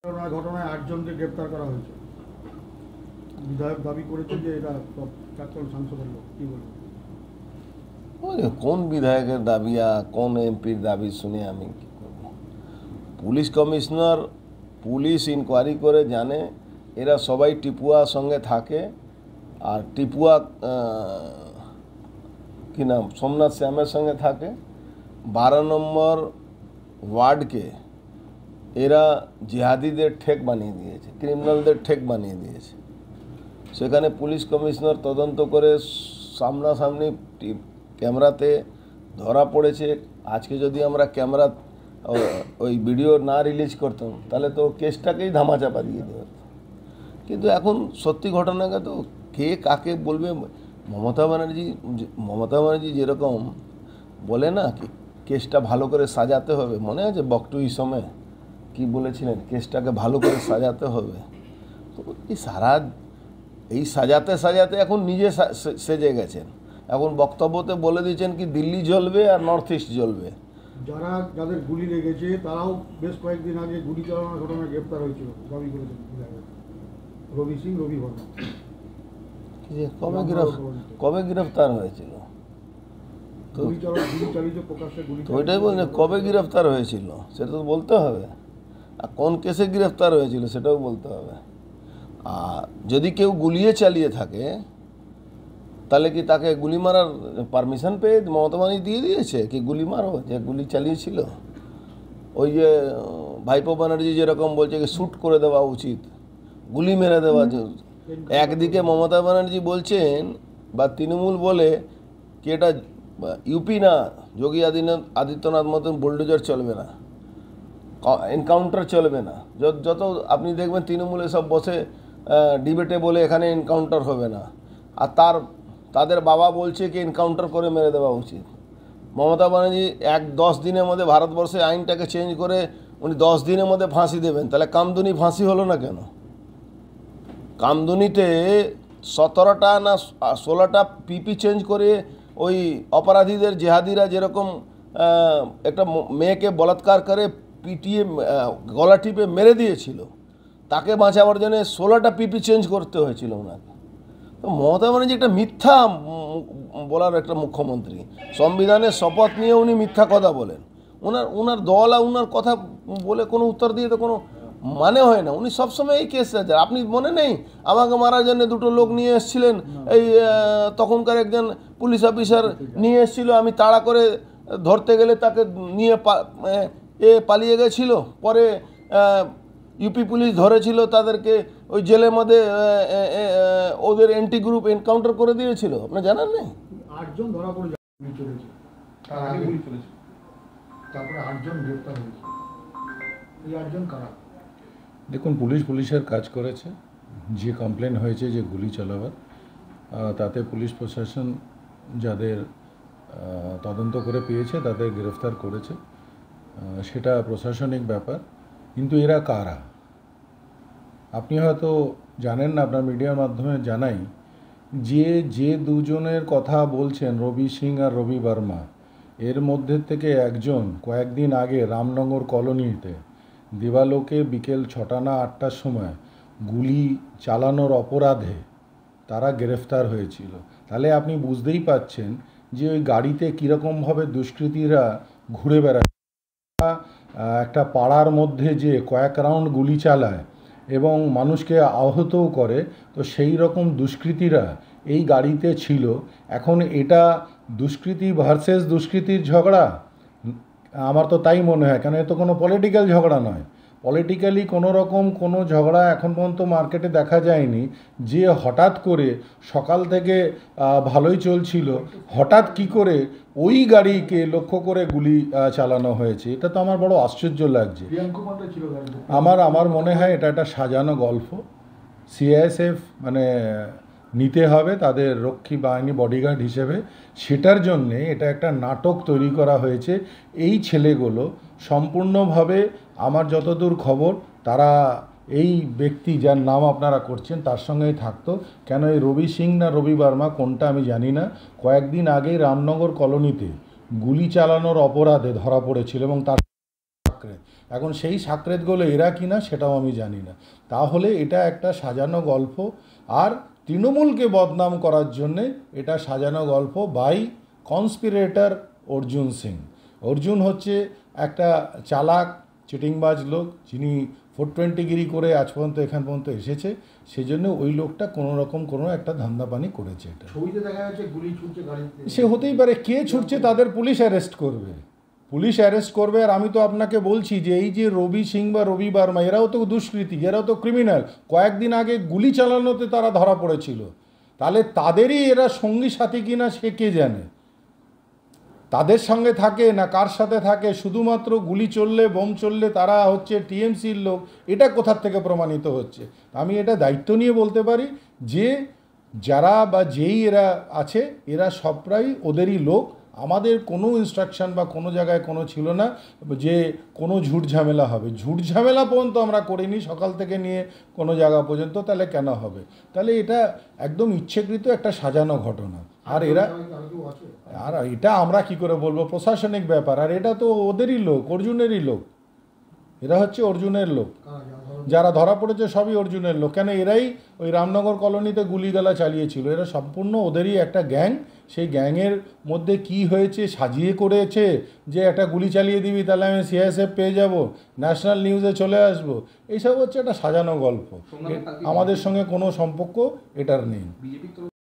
ঘটনায় 8 জনকে গ্রেপ্তার করা হয়েছে। বিধায়ক দাবি করেছে যে এরা সব প্রাক্তন সাংসদের লোক। কি বলবো? কোন বিধায়কের দাবি আর কোন এমপির দাবি শুনে আমি কি করব? পুলিশ কমিশনার পুলিশ ইনকোয়ারি করে জানে এরা সবাই টিপুয়ার সঙ্গে থাকে। আর টিপুয়া কি নাম সোমনাথ শ্যামের সঙ্গে থাকে। 12 নম্বর ওয়ার্ডকে এরা জিহাদিদের ঠেক বানিয়ে দিয়েছে, ক্রিমিনালদের ঠেক বানিয়ে দিয়েছে। সেখানে পুলিশ কমিশনার তদন্ত করে সামনাসামনি ক্যামেরাতে ধরা পড়েছে। আজকে যদি আমরা ক্যামেরা ওই ভিডিও না রিলিজ করতাম তাহলে তো কেসটাকেই ধামাচাপা দিয়ে দেওয়া হতো। কিন্তু এখন সত্যি ঘটনাকে তো কে কাকে বলবে? মমতা ব্যানার্জি যেরকম বলে না কি কেসটা ভালো করে সাজাতে হবে, মনে আছে বকটুই সময় কি বলেছিলেন, কেসটাকে ভালো করে সাজাতে হবে। তো এই সাজাতে সাজাতে এখন নিজে সেজে গেছেন। এখন বক্তব্যতে বলে দিয়েছেন কি দিল্লি জ্বলবে আর নর্থ ইস্ট জ্বলবে। যাদের গুলি লেগেছে তারাও বেশ কয়েকদিন আগে গুলি চালানোর ঘটনায় গ্রেপ্তার হয়েছিল দাবি করেছেন রবি সিং, রবি বর্মা। কবে গ্রেফতার হয়েছিল? তো ওইটাই বলছে কবে গ্রেফতার হয়েছিল সেটা তো বলতে হবে, আর কোন কেসে গ্রেফতার হয়েছিল সেটাও বলতে হবে। আর যদি কেউ গুলিয়ে চালিয়ে থাকে তাহলে কি তাকে গুলি মারার পারমিশন পেয়ে মমতা ব্যানার্জি দিয়ে দিয়েছে কি গুলি মারো, যে গুলি চালিয়েছিল? ওই যে ভাইপো ব্যানার্জি যেরকম বলছে কি শ্যুট করে দেওয়া উচিত, গুলি মেরে দেওয়া। একদিকে মমতা ব্যানার্জি বলছেন বা তৃণমূল বলে কি এটা ইউপি না, যোগী আদিত্যনাথ মতন বুলডোজার চলবে না, এনকাউন্টার চলবে না। যত আপনি দেখবেন তৃণমূলে সব বসে ডিবেটে বলে এখানে এনকাউন্টার হবে না, আর তাদের বাবা বলছে কি এনকাউন্টার করে মেরে দেওয়া উচিত। মমতা ব্যানার্জি 10 দিনের মধ্যে ভারতবর্ষে আইনটাকে চেঞ্জ করে উনি 10 দিনের মধ্যে ফাঁসি দেবেন, তাহলে কামদুনি ফাঁসি হলো না কেন? কামদুনিতে 17টা না 16টা পিপি চেঞ্জ করে ওই অপরাধীদের জেহাদিরা যেরকম একটা মেয়েকে বলাৎকার করে পিটিয়ে গলা টিপে মেরে দিয়েছিল, তাকে বাঁচাবার জন্য 16টা পিপি চেঞ্জ করতে হয়েছিল ওনাকে। তো মমতা ব্যানার্জি একটা মিথ্যা বলার একটা মুখ্যমন্ত্রী, সংবিধানের শপথ নিয়ে উনি মিথ্যা কথা বলেন। ওনার দল আর ওনার কথা বলে কোনো উত্তর দিয়ে তো কোনো মানে হয় না। উনি সবসময় এই কেস আছে। আপনি মনে নেই আমাকে মারার জন্য 2টো লোক নিয়ে এসেছিলেন, এই তখনকার একজন পুলিশ অফিসার নিয়ে এসেছিল, আমি তাড়া করে ধরতে গেলে তাকে নিয়ে পালিয়ে গেছিল। পরে ইউপি পুলিশ ধরেছিল তাদেরকে, ওই জেলের মধ্যে ওদের এন্টি গ্রুপ এনকাউন্টার করে দিয়েছিল। আপনি জানেন না? 8 জন ধরা পড়ে চলেছে, তার আগে গুলি চলেছে, তারপরে 8 জন গ্রেপ্তার হয়েছে। এই 8 জন কারা? দেখুন, পুলিশের কাজ করেছে। যে কমপ্লেন হয়েছে যে গুলি চালাবার, তাতে পুলিশ প্রশাসন যাদের তদন্ত করে পেয়েছে তাদের গ্রেফতার করেছে, সেটা প্রশাসনিক ব্যাপার। কিন্তু এরা কারা আপনি হয়তো জানেন না, আপনার মিডিয়ার মাধ্যমে জানাই যে দুজনের কথা বলছেন, রবি সিং আর রবি বর্মা, এর মধ্যে থেকে একজন কয়েকদিন আগে রামনগর কলোনিতে দিবালোকে বিকেল 6টা না 8টার সময় গুলি চালানোর অপরাধে তারা গ্রেফতার হয়েছিল। তাহলে আপনি বুঝতেই পাচ্ছেন যে ওই গাড়িতে কীরকমভাবে দুষ্কৃতীরা ঘুরে বেড়ায়। একটা পাড়ার মধ্যে যে কয়েক রাউন্ড গুলি চালায় এবং মানুষকে আহতও করে, তো সেই রকম দুষ্কৃতীরা এই গাড়িতে ছিল। এখন এটা দুষ্কৃতী ভার্সেস দুষ্কৃতীর ঝগড়া, আমার তো তাই মনে হয়। কেন, এ তো কোনো পলিটিক্যাল ঝগড়া নয়। পলিটিক্যালি কোনো ঝগড়া এখন পর্যন্ত মার্কেটে দেখা যায়নি। যে হঠাৎ করে সকাল থেকে ভালোই চলছিল, হঠাৎ কি করে ওই গাড়িকে লক্ষ্য করে গুলি চালানো হয়েছে, এটা তো আমার বড় আশ্চর্য লাগছে। আমার মনে হয় এটা একটা সাজানো গল্প। সিআইএসএফ মানে নিতে হবে তাদের রক্ষী বাহিনী বডিগার্ড হিসেবে, সেটার জন্যে এটা একটা নাটক তৈরি করা হয়েছে। এই ছেলেগুলো সম্পূর্ণভাবে, আমার যতদূর খবর, তারা এই ব্যক্তি যার নাম আপনারা করছেন তার সঙ্গেই থাকতো। কেন, এই রবি সিং না রবি বর্মা কোনটা আমি জানি না, কয়েকদিন আগেই রামনগর কলোনিতে গুলি চালানোর অপরাধে ধরা পড়েছিল এবং তার এখন সেই সাকরেতগুলো এরা কিনা সেটাও আমি জানি না। তাহলে এটা একটা সাজানো গল্প, আর তৃণমূলকে বদনাম করার জন্যে এটা সাজানো গল্প বাই কনস্পিরেটর অর্জুন সিং। অর্জুন হচ্ছে একটা চালাক চিটিংবাজ লোক, যিনি 420 গিরি করে আজ পর্যন্ত এখান পর্যন্ত এসেছে। সেজন্য ওই লোকটা কোনো রকম কোনো একটা ধান্দাপানি করেছে। এটা ছবিতে দেখা যাচ্ছে গুলি ছুটছে গাড়িতে। সে হতেই পারে, কে ছুটছে তাদের পুলিশ অ্যারেস্ট করবে, পুলিশ অ্যারেস্ট করবে। আর আমি তো আপনাকে বলছি যে এই যে রবি সিং বা রবি বার্মা, এরাও তো দুষ্কৃতী, এরাও তো ক্রিমিনাল। কয়েকদিন আগে গুলি চালানোতে তারা ধরা পড়েছিল। তাহলে তাদেরই এরা সঙ্গী সাথী কিনা সে কে জানে, তাদের সঙ্গে থাকে না কার সাথে থাকে, শুধুমাত্র গুলি চললে বোম চললে তারা হচ্ছে টিএমসির লোক, এটা কোথার থেকে প্রমাণিত হচ্ছে? আমি এটা দায়িত্ব নিয়ে বলতে পারি যে যারা বা যেই এরা আছে এরা সবটাই ওদেরই লোক। আমাদের কোনো ইনস্ট্রাকশন বা কোনো জায়গায় কোনো ছিল না যে কোনো ঝুট ঝামেলা হবে। ঝুট ঝামেলা পর্যন্ত আমরা করিনি সকাল থেকে নিয়ে কোনো জায়গা পর্যন্ত। তাহলে কেন হবে? তাহলে এটা একদম ইচ্ছেকৃত একটা সাজানো ঘটনা। আর এরা, আর এটা আমরা কি করে বলবো, প্রশাসনিক ব্যাপার। আর এটা তো ওদেরই লোক, অর্জুনেরই লোক। এরা হচ্ছে অর্জুনের লোক, যারা ধরা পড়েছে সবই অর্জুনের লোক। কেন এরাই ওই রামনগর কলোনিতে গুলিগালা চালিয়েছিল, এরা সম্পূর্ণ ওদেরই একটা গ্যাং। সেই গ্যাংয়ের মধ্যে কি হয়েছে সাজিয়ে করেছে যে একটা গুলি চালিয়ে দিবি তাহলে আমি সিআইএসএফ পেয়ে যাব, ন্যাশনাল নিউজে চলে আসবো, এইসব হচ্ছে একটা সাজানো গল্প। আমাদের সঙ্গে কোনো সম্পর্ক এটার নেই।